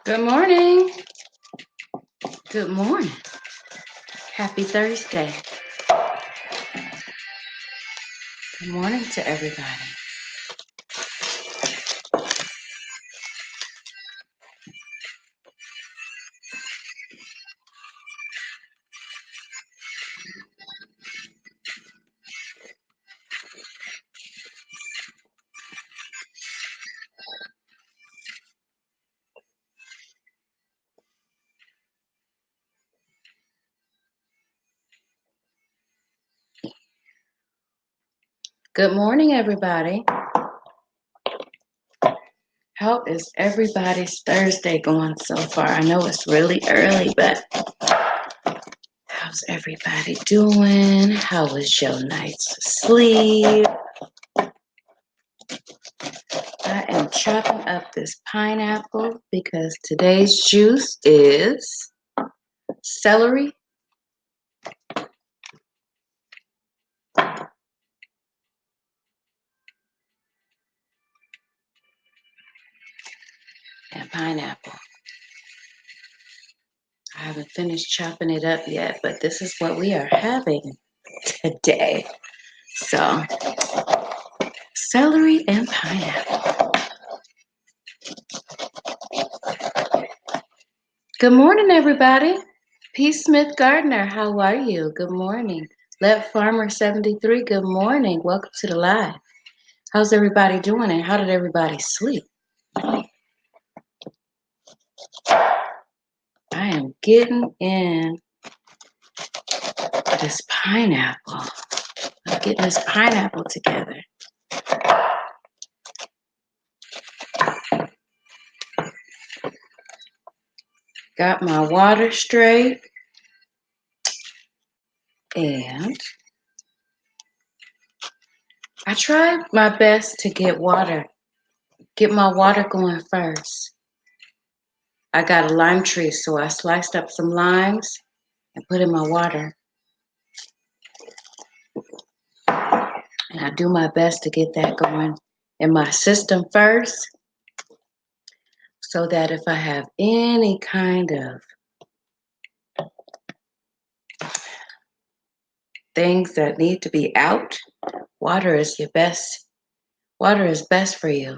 Good morning. Good morning. Happy Thursday. Good morning to everybody. Good morning, everybody. How is everybody's Thursday going so far? I know it's really early, but how's everybody doing? How was your night's sleep? I am chopping up this pineapple because today's juice is celery and pineapple. I haven't finished chopping it up yet, but this is what we are having today. So, celery and pineapple. Good morning, everybody. P. Smith Gardner, how are you? Good morning. Let Farmer 73, good morning. Welcome to the live. How's everybody doing and how did everybody sleep? I am getting in this pineapple. I'm getting this pineapple together. Got my water straight. And I tried my best to get my water going first. I got a lime tree, so I sliced up some limes and put in my water. And I do my best to get that going in my system first so that if I have any kind of things that need to be out, water is your best. Water is best for you.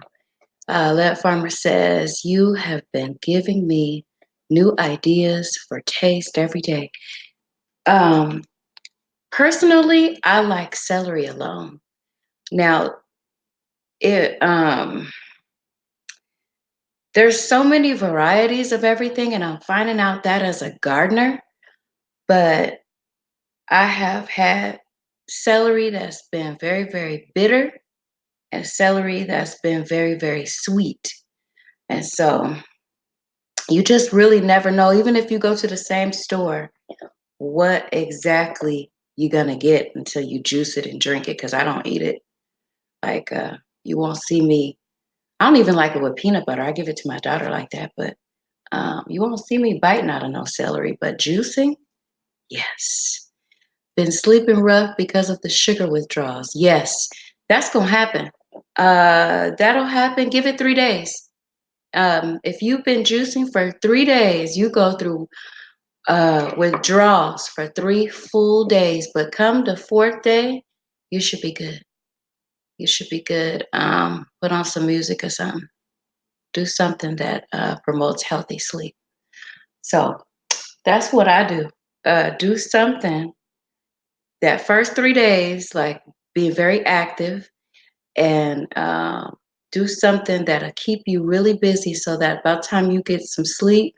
Let Farmer says, you have been giving me new ideas for taste every day. Personally, I like celery alone. Now, it there's so many varieties of everything, and I'm finding out that as a gardener. But I have had celery that's been very, very bitter, and celery that's been very, very sweet. And so you just really never know, even if you go to the same store, what exactly you're gonna get until you juice it and drink it. Because I don't eat it. Like you won't see me. I don't even like it with peanut butter. I give it to my daughter like that, but you won't see me biting out of no celery. But juicing, yes. Been sleeping rough because of the sugar withdrawals. Yes, that's gonna happen. That'll happen. Give it 3 days. If you've been juicing for 3 days, you go through withdrawals for 3 full days. But come the fourth day, you should be good. You should be good. Put on some music or something. Do something that promotes healthy sleep. So that's what I do. Do something that first 3 days, like being very active and do something that'll keep you really busy so that by the time you get some sleep,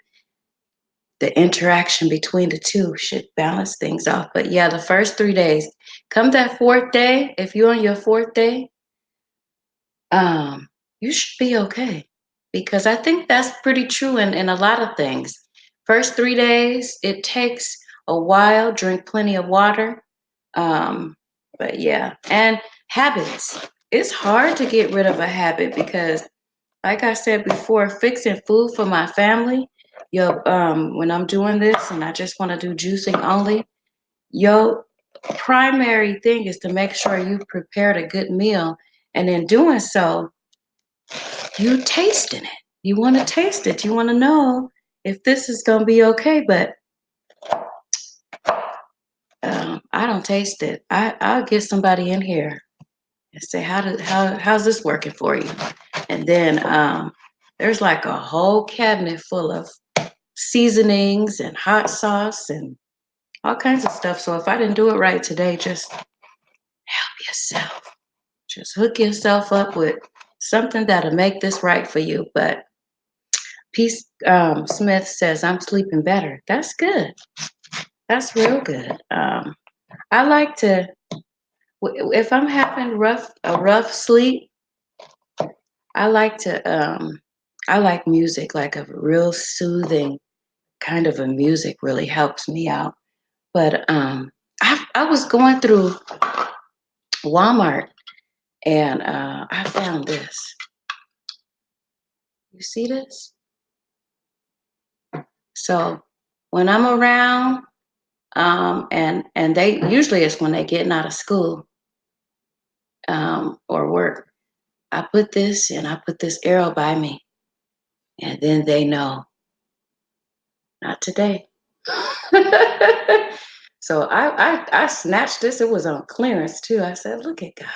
the interaction between the two should balance things off. But yeah, the first 3 days, come that fourth day, if you're on your fourth day, you should be okay. Because I think that's pretty true in a lot of things. First 3 days, it takes a while, drink plenty of water. Um, but yeah, and habits. It's hard to get rid of a habit because, like I said before, fixing food for my family, when I'm doing this and I just want to do juicing only, your primary thing is to make sure you prepared a good meal. And in doing so, you tasting it. you want to taste it. You want to know if this is going to be okay. But I don't taste it. I'll get somebody in here and say, how's this working for you? And then there's like a whole cabinet full of seasonings and hot sauce and all kinds of stuff. So if I didn't do it right today, just help yourself. Just hook yourself up with something that'll make this right for you. But Peace Smith says, I'm sleeping better. That's good. That's real good. I like to, if I'm having a rough sleep, I like to, I like music, like a real soothing kind of a music really helps me out. But I was going through Walmart and I found this. You see this? So when I'm around, and they usually it's when they're getting out of school or work. I put this and I put this arrow by me, and then they know not today. So I snatched this. It was on clearance too. I said, "Look at God."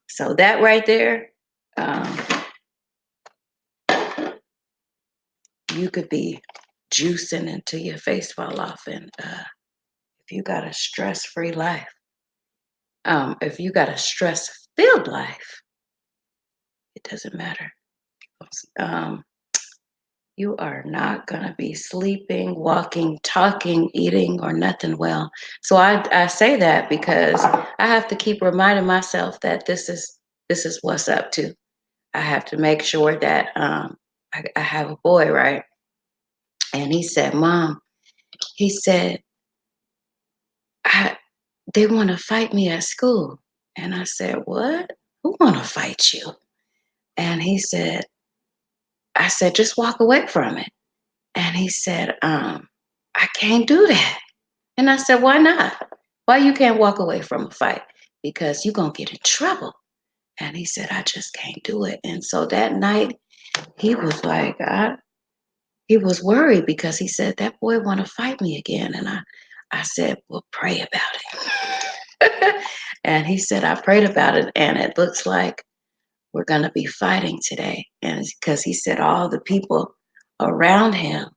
So that right there, um, you could be juicing until your face fall off, and if you got a stress-free life, if you got a stress-filled life, it doesn't matter. Um, you are not going to be sleeping, walking, talking, eating, or nothing well. So I say that because I have to keep reminding myself that this is what's up to. I have to make sure that I have a boy, right? And he said, Mom, he said, they want to fight me at school. And I said, what? Who want to fight you? And I said, just walk away from it. And he said, I can't do that. And I said, why not? Why you can't walk away from a fight? Because you're going to get in trouble. And he said, I just can't do it. And so that night, he was like, he was worried because he said, that boy want to fight me again. And I said, well, pray about it. And he said, I prayed about it. And it looks like we're going to be fighting today. And because he said all the people around him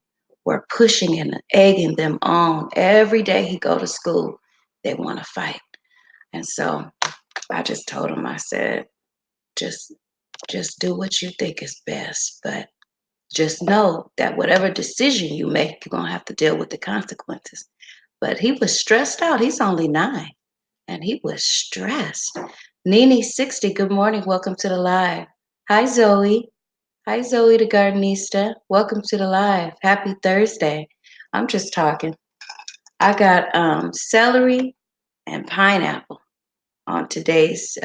were pushing and egging them on. Every day he go to school, they want to fight. And so I just told him, I said, just just do what you think is best. But just know that whatever decision you make, you're going to have to deal with the consequences. But he was stressed out. He's only 9 and he was stressed. Nene 60, good morning. Welcome to the live. Hi, Zoe. Hi, Zoe the Gardenista. Welcome to the live. Happy Thursday. I'm just talking. I got celery and pineapple on today's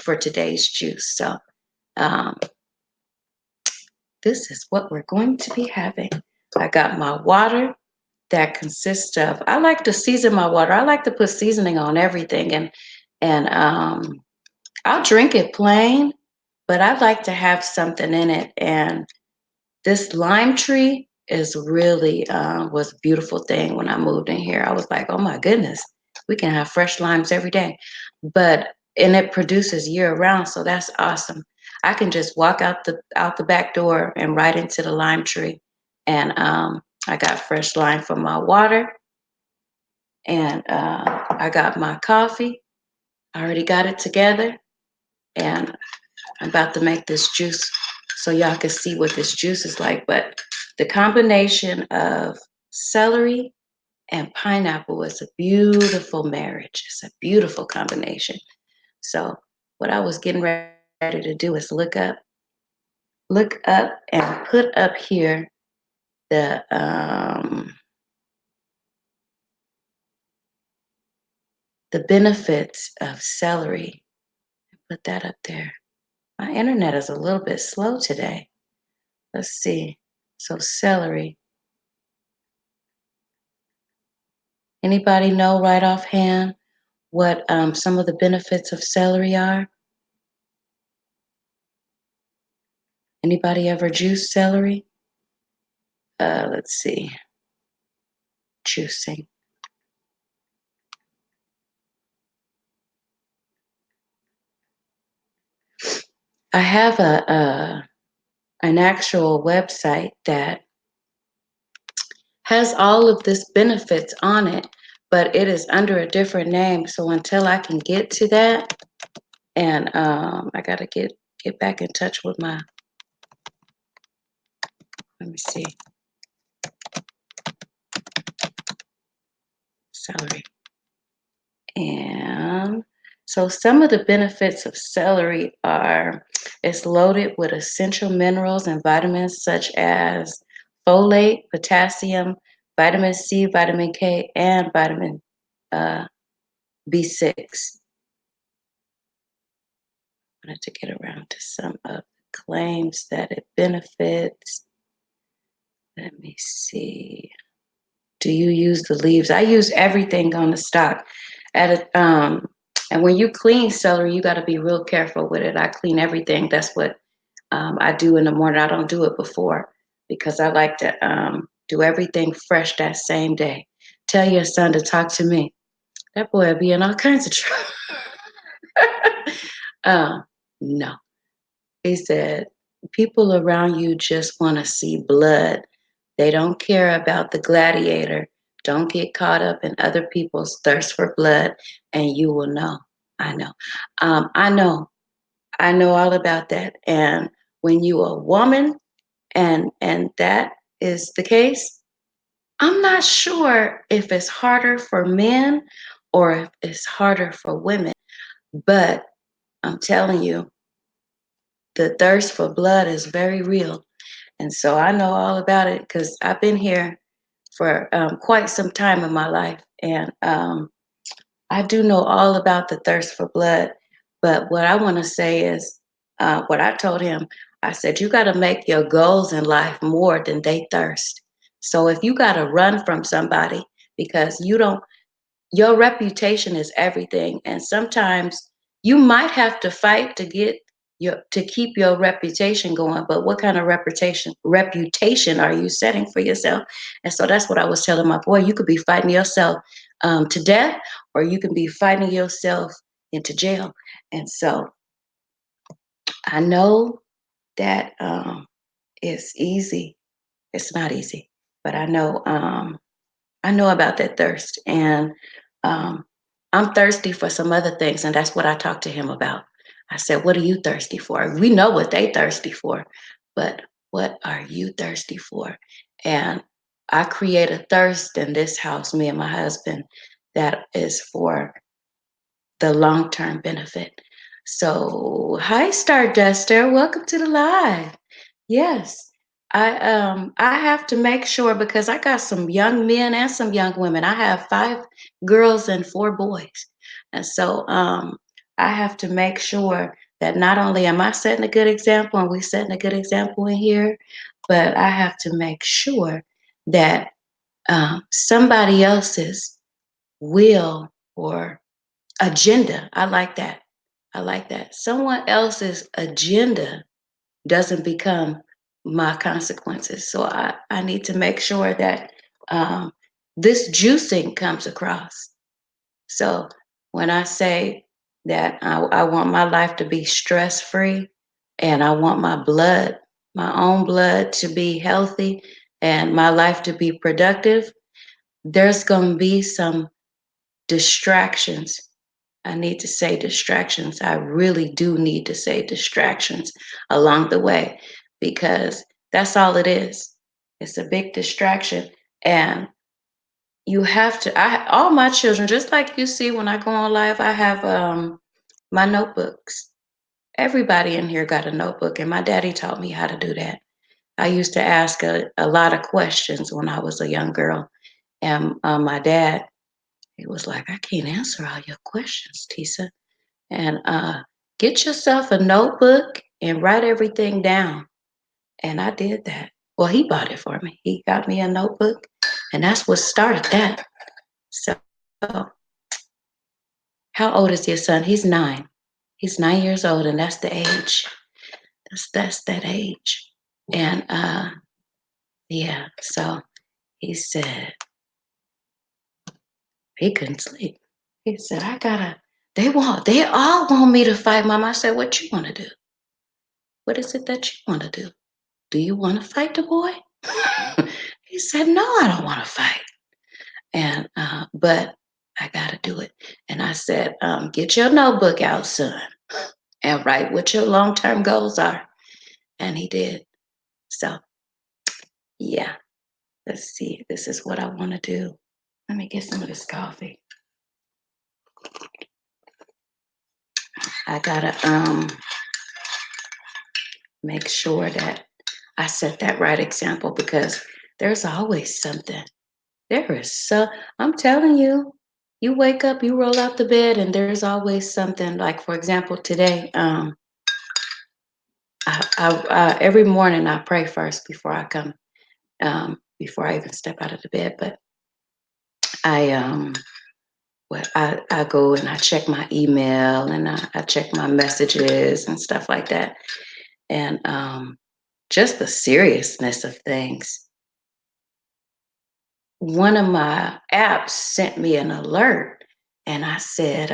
for today's juice. So um, this is what we're going to be having. I got my water that consists of. I like to season my water. I like to put seasoning on everything, and I'll drink it plain, but I like to have something in it. And this lime tree is really was a beautiful thing when I moved in here. I was like, oh my goodness, we can have fresh limes every day. But and it produces year round, so that's awesome. I can just walk out the back door and right into the lime tree. And I got fresh lime for my water, and I got my coffee. I already got it together, and I'm about to make this juice so y'all can see what this juice is like. But the combination of celery and pineapple is a beautiful marriage. It's a beautiful combination. So what I was getting ready to do is look up and put up here the benefits of celery. Put that up there. My internet is a little bit slow today. Let's see. So celery. Anybody know right offhand what some of the benefits of celery are? Anybody ever juice celery? Let's see. Juicing. I have an actual website that has all of this benefits on it, but it is under a different name. So until I can get to that, and I gotta get back in touch with my. Let me see. Celery. And so some of the benefits of celery are it's loaded with essential minerals and vitamins such as folate, potassium, vitamin C, vitamin K, and vitamin uh, B6. I wanted to get around to some of the claims that it benefits. Let me see. Do you use the leaves? I use everything on the stalk. And when you clean celery, you got to be real careful with it. I clean everything. That's what I do in the morning. I don't do it before because I like to do everything fresh that same day. Tell your son to talk to me. That boy will be in all kinds of trouble. um, no, he said, people around you just want to see blood. They don't care about the gladiator. Don't get caught up in other people's thirst for blood, and you will know. I know. I know. I know all about that. And when you are a woman, and that is the case, I'm not sure if it's harder for men or if it's harder for women. But I'm telling you, the thirst for blood is very real. And so I know all about it because I've been here for quite some time in my life. And I do know all about the thirst for blood. But what I want to say is what I told him. I said, you got to make your goals in life more than they thirst. So if you got to run from somebody because you don't, your reputation is everything. And sometimes you might have to fight to get to keep your reputation going, but what kind of reputation are you setting for yourself? And so that's what I was telling my boy. You could be fighting yourself to death, or you can be fighting yourself into jail. And so I know that it's easy. It's not easy, but I know about that thirst, and um, I'm thirsty for some other things, and that's what I talked to him about. I said, "What are you thirsty for? We know what they thirsty for, but what are you thirsty for?" And I create a thirst in this house, me and my husband, that is for the long-term benefit. So, hi, Starduster. Welcome to the live. Yes. I have to make sure because I got some young men and some young women. I have 5 girls and 4 boys. And so I have to make sure that not only am I setting a good example and we setting a good example in here, but I have to make sure that somebody else's will or agenda. I like that. I like that. Someone else's agenda doesn't become my consequences. So I need to make sure that um, this juicing comes across. So when I say that I want my life to be stress free and I want my blood, my own blood to be healthy and my life to be productive, there's going to be some distractions. I need to say distractions. I really do need to say distractions along the way because that's all it is. It's a big distraction. And you have to, all my children, just like you see when I go on live, I have my notebooks. Everybody in here got a notebook, and my daddy taught me how to do that. I used to ask a lot of questions when I was a young girl. And my dad, he was like, I can't answer all your questions, Tisa. And get yourself a notebook and write everything down. And I did that. Well, he bought it for me. He got me a notebook, and that's what started that. So, how old is your son? He's 9. He's 9 years old, and that's the age. That's that age. And yeah, so he said he couldn't sleep. He said, I gotta, they all want me to fight, Mom. I said, what you want to do? What is it that you want to do? Do you want to fight the boy? He said, no, I don't want to fight. And, but I gotta do it. And I said, get your notebook out, son, and write what your long-term goals are. And he did. So yeah, let's see. This is what I want to do. Let me get some of this coffee. I gotta make sure that I set that right example because there's always something. There is so I'm telling you, you wake up, you roll out the bed, and there's always something. Like for example, today, every morning I pray first before I come, before I even step out of the bed. But I I go and I check my email and I check my messages and stuff like that, and just the seriousness of things. One of my apps sent me an alert, and I said,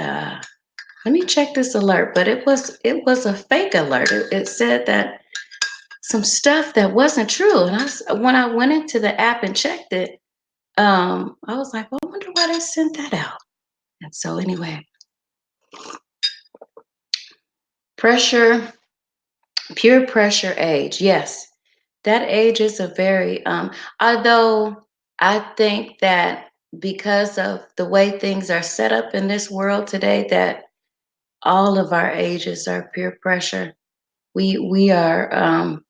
"Let me check this alert." But it was a fake alert. It said that some stuff that wasn't true, and when I went into the app and checked it, I was like, "Well, I wonder why they sent that out." And so anyway, pressure, peer pressure age. Yes, that age is a very although I think that because of the way things are set up in this world today, that all of our ages are peer pressure. We are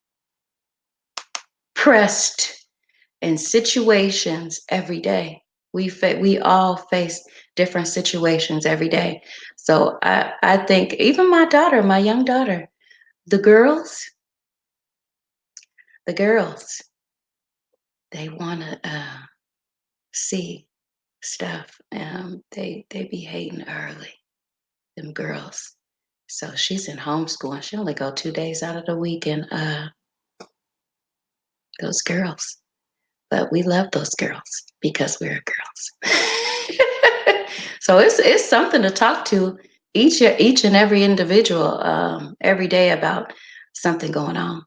pressed in situations every day. We all face different situations every day. So I think even my daughter, my young daughter, the girls, the girls, they want to see stuff. They be hating early, them girls. So she's in homeschool. She only go 2 days out of the week, and those girls. But we love those girls because we're girls. So it's something to talk to each and every individual every day about something going on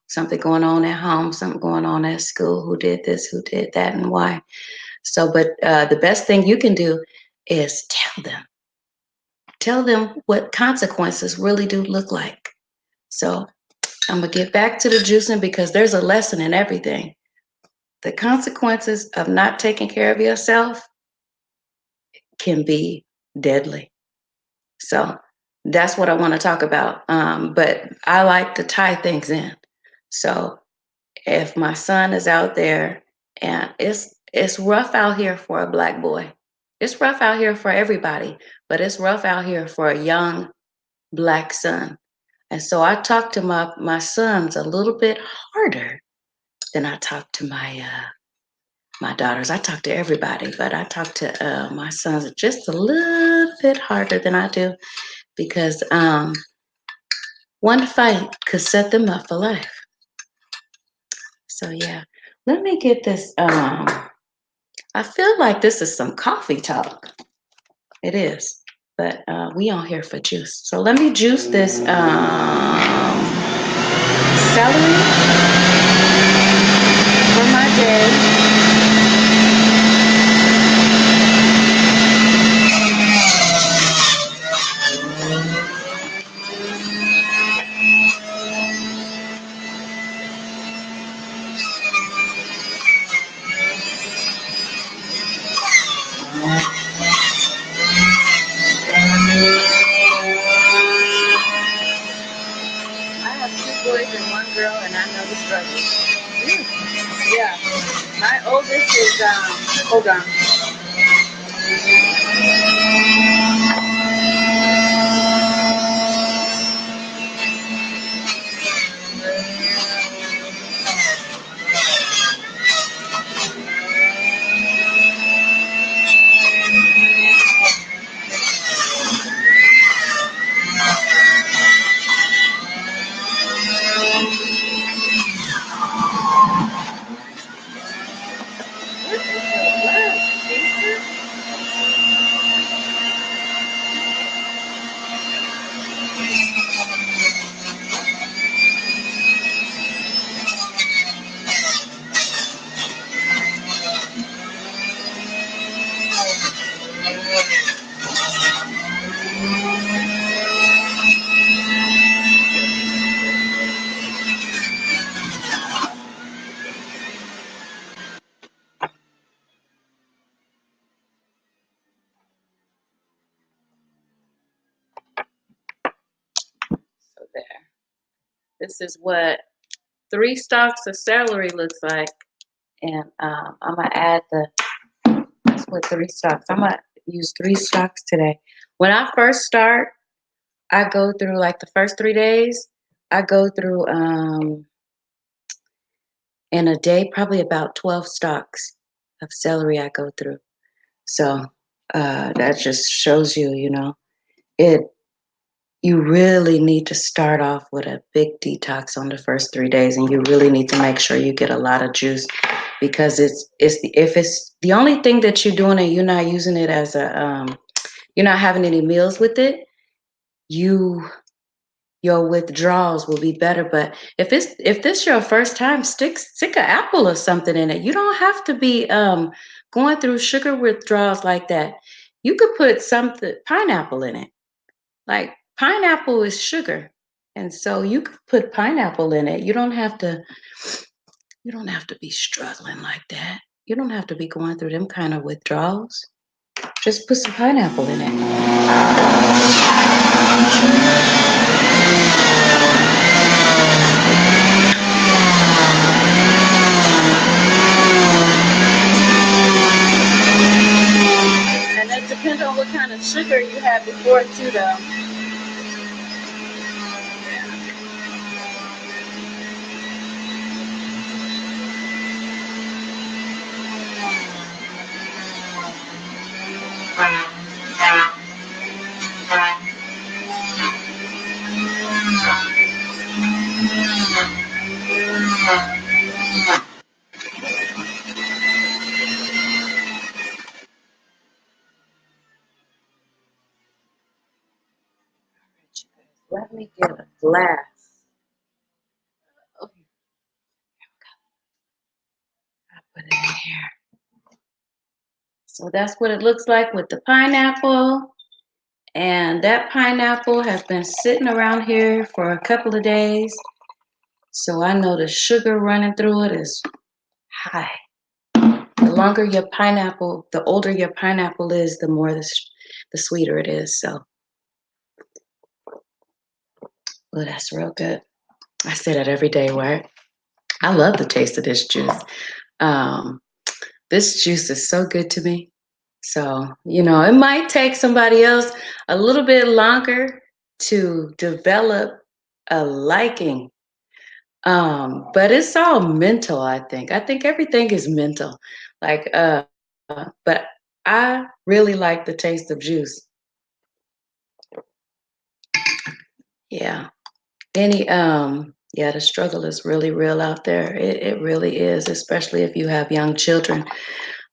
at home, something going on at school. Who did this? Who did that? And why? So, but the best thing you can do is tell them what consequences really do look like. So I'm gonna get back to the juicing because there's a lesson in everything. The consequences of not taking care of yourself can be deadly. So that's what I want to talk about. But I like to tie things in. So if my son is out there and it's rough out here for a black boy, it's rough out here for everybody, but it's rough out here for a young black son. And so I talk to my sons a little bit harder than I talk to my daughters. I talk to everybody, but I talk to my sons just a little bit harder than I do because one fight could set them up for life. So yeah, let me get this. I feel like this is some coffee talk. It is, but we on here for juice. So let me juice this celery for my day. I have two boys and one girl, and I know the struggle. Yeah, my oldest is hold on. This is what 3 stalks of celery looks like. And I'm gonna add that's what 3 stalks. I'm gonna use 3 stalks today. When I first start, I go through like the first 3 days. I go through in a day probably about 12 stalks of celery I go through. So that just shows you, it. You really need to start off with a big detox on the first 3 days, and you really need to make sure you get a lot of juice because if it's the only thing that you're doing and you're not using it as a you're not having any meals with it, you your withdrawals will be better. But if this your first time, stick an apple or something in it. You don't have to be going through sugar withdrawals like that. You could put something pineapple in it. Like pineapple is sugar. And so you could put pineapple in it. You don't have to be struggling like that. You don't have to be going through them kind of withdrawals. Just put some pineapple in it. And that depends on what kind of sugar you had before too though. Let me get a glass. Okay, I put it in here. So that's what it looks like with the pineapple. And that pineapple has been sitting around here for a couple of days. So I know the sugar running through it is high. The longer your pineapple, the older your pineapple is, the more the sweeter it is. So, oh, that's real good. I say that every day, right? I love the taste of this juice. Um, this juice is so good to me. So, it might take somebody else a little bit longer to develop a liking. But it's all mental, I think. I think everything is mental. Like, but I really like the taste of juice. Yeah. Yeah, the struggle is really real out there. It really is, especially if you have young children.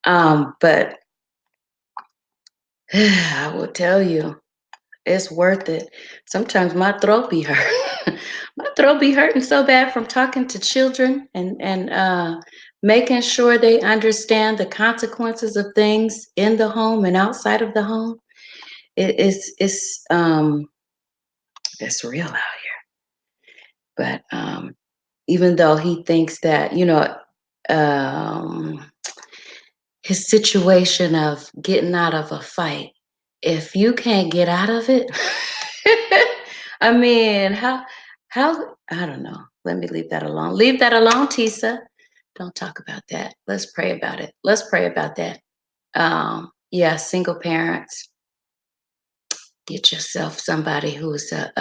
But I will tell you, it's worth it. Sometimes my throat be hurt. My throat be hurting so bad from talking to children and making sure they understand the consequences of things in the home and outside of the home. It's real out here. But even though he thinks that um, his situation of getting out of a fight, if you can't get out of it, I mean, how I don't know. Let me leave that alone. Leave that alone, Tisa. Don't talk about that. Let's pray about it. Let's pray about that. Yeah, single parents, get yourself somebody who's a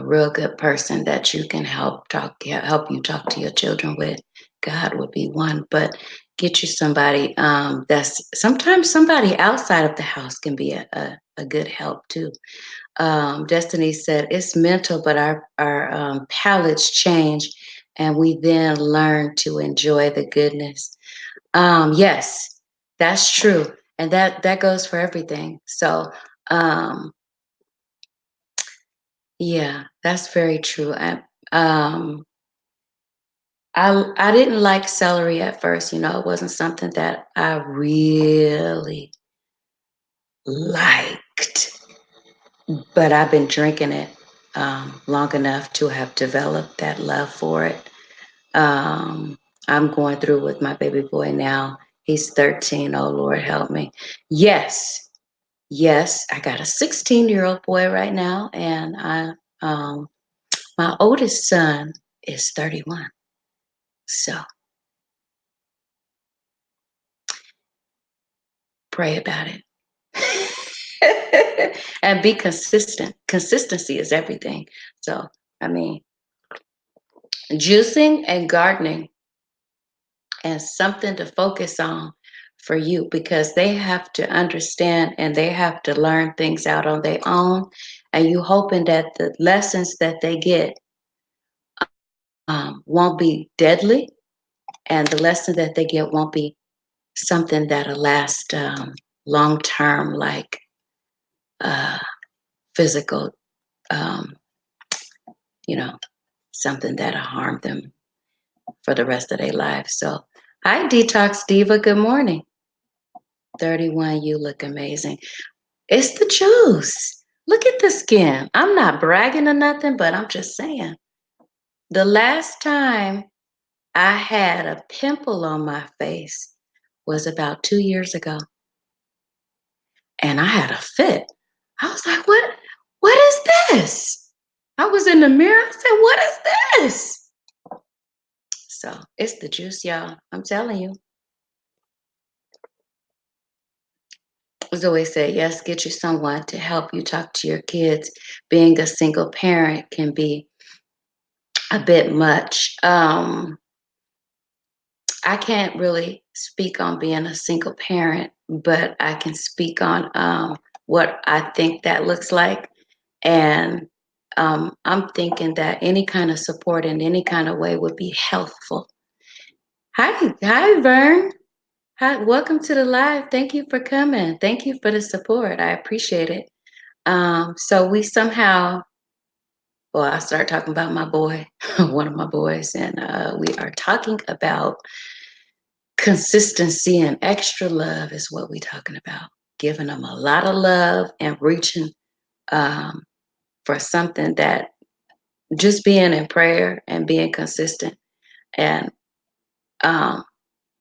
real good person that you can help you talk to your children with. God would be one, but get you somebody that's sometimes somebody outside of the house can be a good help too. Destiny said it's mental, but our palates change, and we then learn to enjoy the goodness. Yes, that's true, and that goes for everything. So um, yeah, that's very true. Um, I didn't like celery at first. It wasn't something that I really liked, but I've been drinking it long enough to have developed that love for it. Um, I'm going through with my baby boy now. He's 13. Oh Lord, help me. Yes, yes, I got a 16-year-old boy right now, and I um, My oldest son is 31. So pray about it. And be consistent. Consistency is everything. So, I mean, juicing and gardening and something to focus on for you because they have to understand and they have to learn things out on their own. And you hoping that the lessons that they get won't be deadly and the lesson that they get won't be something that'll last long term, like uh, physical, um, you know, something that'll harm them for the rest of their life. So, hi, Detox Diva. Good morning. 31, you look amazing. It's the juice. Look at the skin. I'm not bragging or nothing, but I'm just saying. The last time I had a pimple on my face was about 2 years ago. And I had a fit. I was like, what is this? I was in the mirror. I said, what is this? So it's the juice, y'all. I'm telling you. Zoe said, yes, get you someone to help you talk to your kids. Being a single parent can be a bit much. I can't really speak on being a single parent, but I can speak on what I think that looks like. And I'm thinking that any kind of support in any kind of way would be helpful. Hi, Vern. Hi, welcome to the live. Thank you for coming. Thank you for the support. I appreciate it. So we somehow, well, I started talking about my boy, one of my boys, and we are talking about consistency and extra love is what we're talking about. Giving them a lot of love and reaching um, for something that just being in prayer and being consistent and um,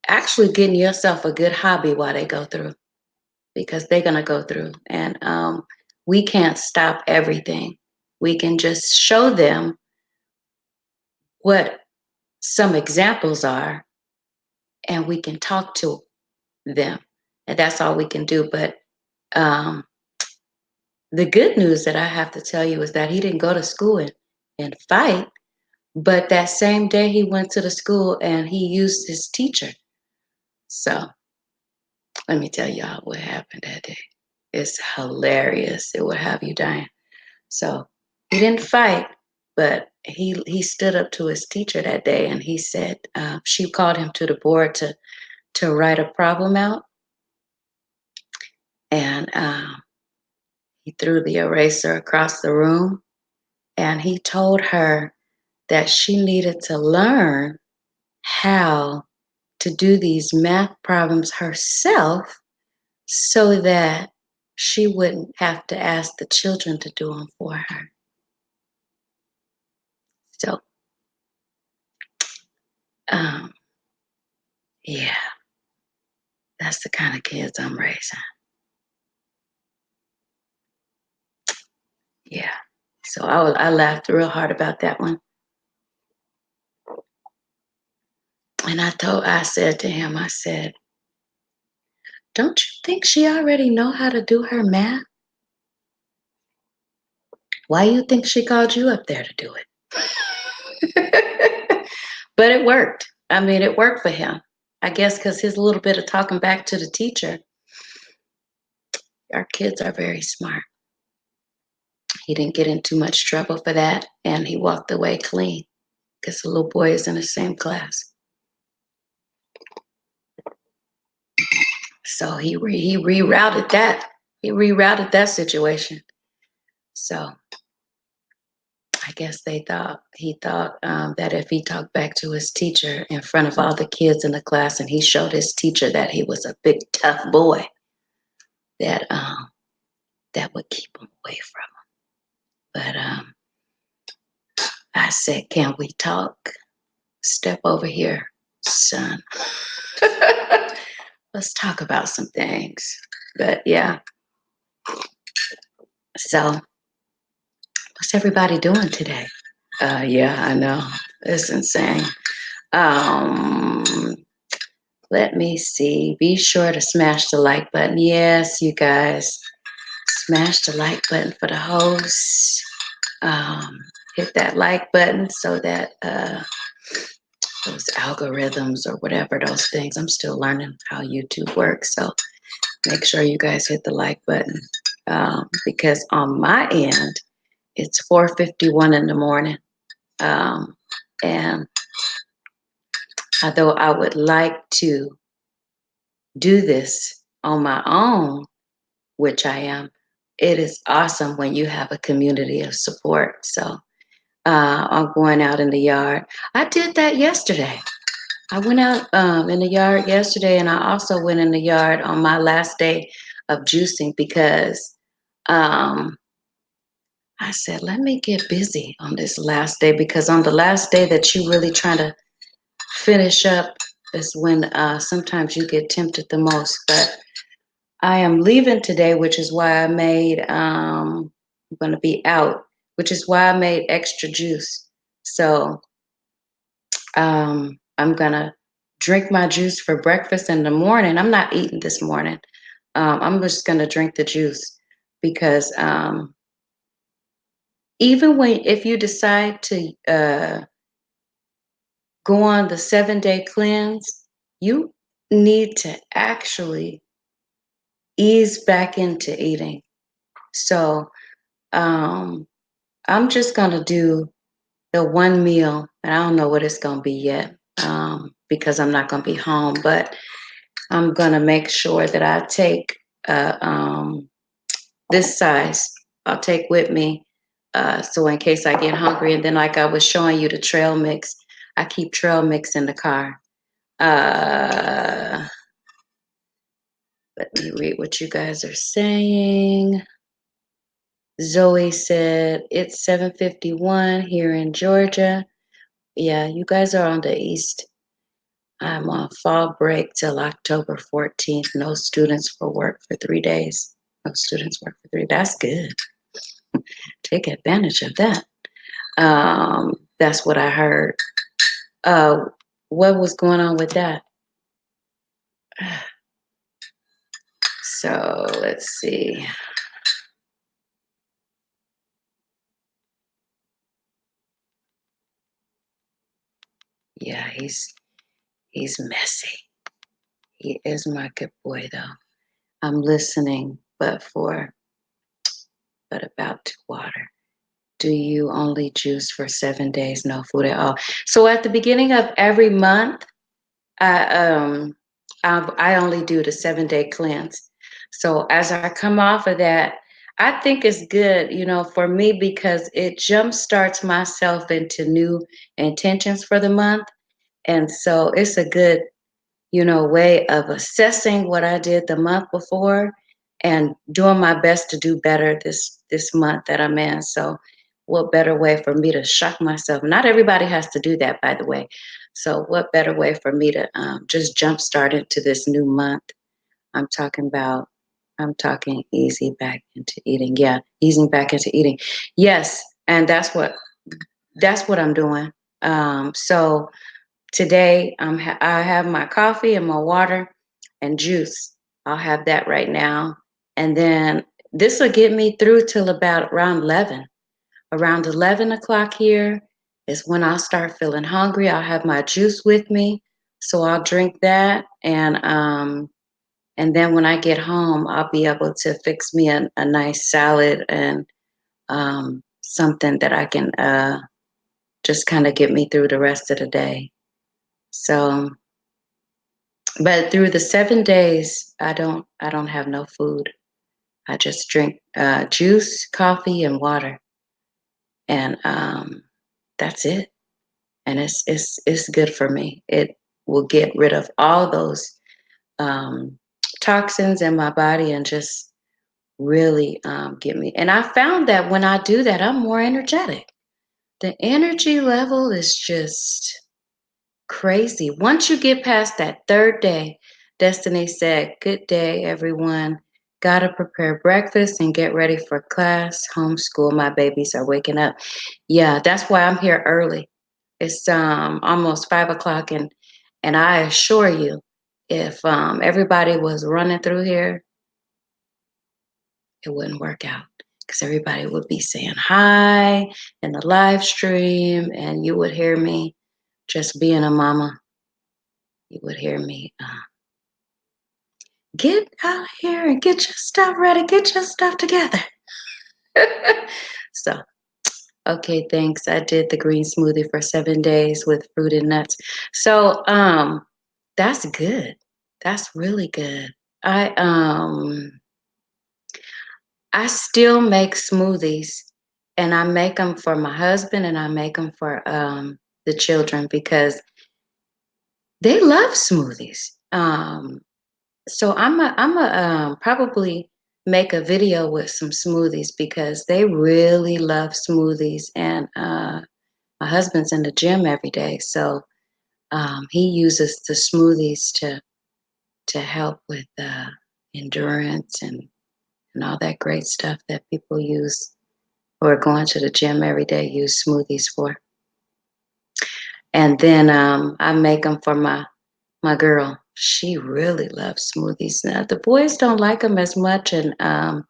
actually getting yourself a good hobby while they go through because they're going to go through. And we can't stop everything. We can just show them what some examples are and we can talk to them. And that's all we can do. But um, the good news that I have to tell you is that he didn't go to school and fight, but that same day he went to the school and he used his teacher. So let me tell y'all what happened that day. It's hilarious. It will have you dying. So he didn't fight, but he stood up to his teacher that day and he said she called him to the board to write a problem out, and he threw the eraser across the room and he told her that she needed to learn how to do these math problems herself so that she wouldn't have to ask the children to do them for her. So, um, yeah, that's the kind of kids I'm raising. Yeah. So I laughed real hard about that one. And I said to him, I said, don't you think she already know how to do her math? Why you think she called you up there to do it? But it worked. I mean, it worked for him. I guess because his little bit of talking back to the teacher, our kids are very smart. He didn't get in too much trouble for that, and he walked away clean because the little boy is in the same class. So he rerouted that. He rerouted that situation. So I guess he thought that if he talked back to his teacher in front of all the kids in the class, and he showed his teacher that he was a big tough boy, that that would keep him away from him. But I said, "Can we talk? Step over here, son. Let's talk about some things." But yeah, so what's everybody doing today? Yeah, I know. It's insane. Um, Let me see. Be sure to smash the like button. Yes, you guys, smash the like button for the host. Um, Hit that like button so that those algorithms or whatever those things. I'm still learning how YouTube works, so make sure you guys hit the like button because on my end it's 4:51 in the morning, um, and although I would like to do this on my own, which I am, it is awesome when you have a community of support. So I'm going out in the yard. I did that yesterday. I went out in the yard yesterday, and I also went in the yard on my last day of juicing because um, I said, let me get busy on this last day because on the last day that you really trying to finish up is when sometimes you get tempted the most. But I am leaving today, which is why I made, I'm going to be out, which is why I made extra juice. So I'm going to drink my juice for breakfast in the morning. I'm not eating this morning. I'm just going to drink the juice because even when, if you decide to go on the 7-day cleanse, you need to actually ease back into eating. So, um, I'm just gonna do the one meal, and I don't know what it's gonna be yet, because I'm not gonna be home. But I'm gonna make sure that I take this size. I'll take with me, so in case I get hungry. And then, like I was showing you the trail mix, I keep trail mix in the car. Uh, Let me read what you guys are saying. Zoe said it's 7:51 here in Georgia. Yeah, you guys are on the east. I'm on fall break till October 14th. No students for work for 3 days. No students work for three. That's good. Take advantage of that. That's what I heard. Uh, what was going on with that? So let's see. Yeah, he's messy. He is my good boy though. I'm listening, but about to water. Do you only juice for 7 days, no food at all? So at the beginning of every month, I I only do the 7-day cleanse. So as I come off of that, I think it's good, for me because it jump starts myself into new intentions for the month. And so it's a good way of assessing what I did the month before and doing my best to do better this month that I'm in. So what better way for me to shock myself? Not everybody has to do that, by the way. So what better way for me to just jumpstart into this new month? I'm talking about, I'm talking easy back into eating. Yeah, easing back into eating. Yes, and that's what I'm doing. So today, I have my coffee and my water and juice. I'll have that right now. And then this will get me through till about around 11. Around 11 o'clock here is when I'll start feeling hungry. I'll have my juice with me. So I'll drink that. And then when I get home, I'll be able to fix me a nice salad and something that I can just kind of get me through the rest of the day. So but through the 7 days, I don't have no food. I just drink juice, coffee, and water, and that's it. And it's good for me. It will get rid of all those um, toxins in my body and just really get me. And I found that when I do that, I'm more energetic. The energy level is just crazy. Once you get past that third day, Destiny said, "Good day, everyone. Gotta prepare breakfast and get ready for class. Homeschool. My babies are waking up. Yeah, that's why I'm here early. It's almost 5 o'clock, and I assure you, if everybody was running through here, it wouldn't work out because everybody would be saying hi in the live stream, and you would hear me just being a mama. You would hear me get out of here and get your stuff ready, get your stuff together. So, okay, thanks. I did the green smoothie for 7 days with fruit and nuts. So, that's good. That's really good. I um I still make smoothies, and I make them for my husband and I make them for the children because they love smoothies. So I'm a probably make a video with some smoothies because they really love smoothies, and my husband's in the gym every day, so he uses the smoothies to help with endurance and all that great stuff that people use who are going to the gym every day use smoothies for. And then I make them for my girl. She really loves smoothies. Now the boys don't like them as much, and I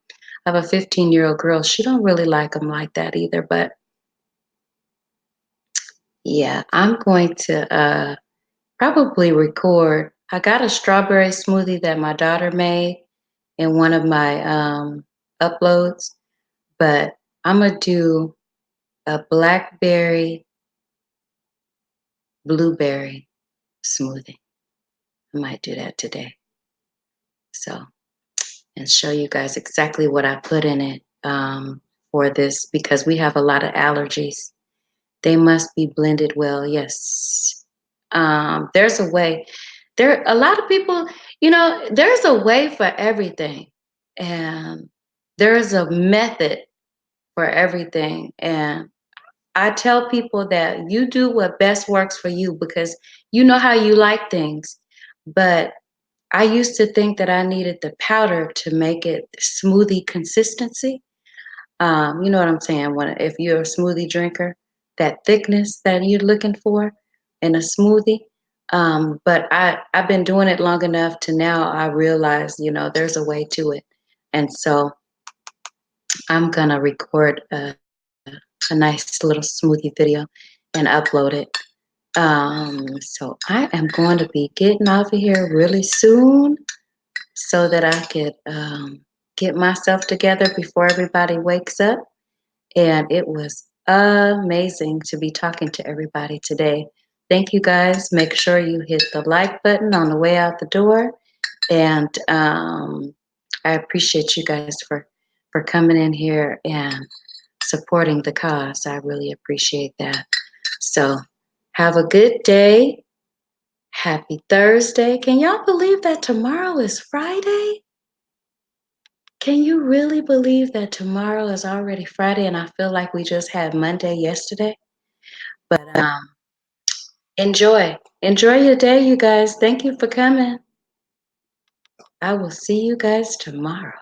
have a 15-year-old girl. She don't really like them like that either. But yeah, I'm going to probably record. I got a strawberry smoothie that my daughter made in one of my uploads, but I'm gonna do a blackberry blueberry smoothie. I might do that today. So, and show you guys exactly what I put in it for this because we have a lot of allergies. They must be blended well. Yes. There's a way. There a lot of people, there's a way for everything. And there's a method for everything. And I tell people that you do what best works for you because you know how you like things. But I used to think that I needed the powder to make it smoothie consistency. You know what I'm saying? If you're a smoothie drinker, that thickness that you're looking for in a smoothie. But I've been doing it long enough to now I realize, there's a way to it. And so I'm gonna record a nice little smoothie video and upload it. So I am going to be getting off of here really soon so that I could get myself together before everybody wakes up. And it was amazing to be talking to everybody today. Thank you guys. Make sure you hit the like button on the way out the door. And I appreciate you guys for coming in here and supporting the cause. I really appreciate that. So have a good day. Happy Thursday. Can y'all believe that tomorrow is Friday? Can you really believe that tomorrow is already Friday and I feel like we just had Monday yesterday? But enjoy. Enjoy your day, you guys. Thank you for coming. I will see you guys tomorrow.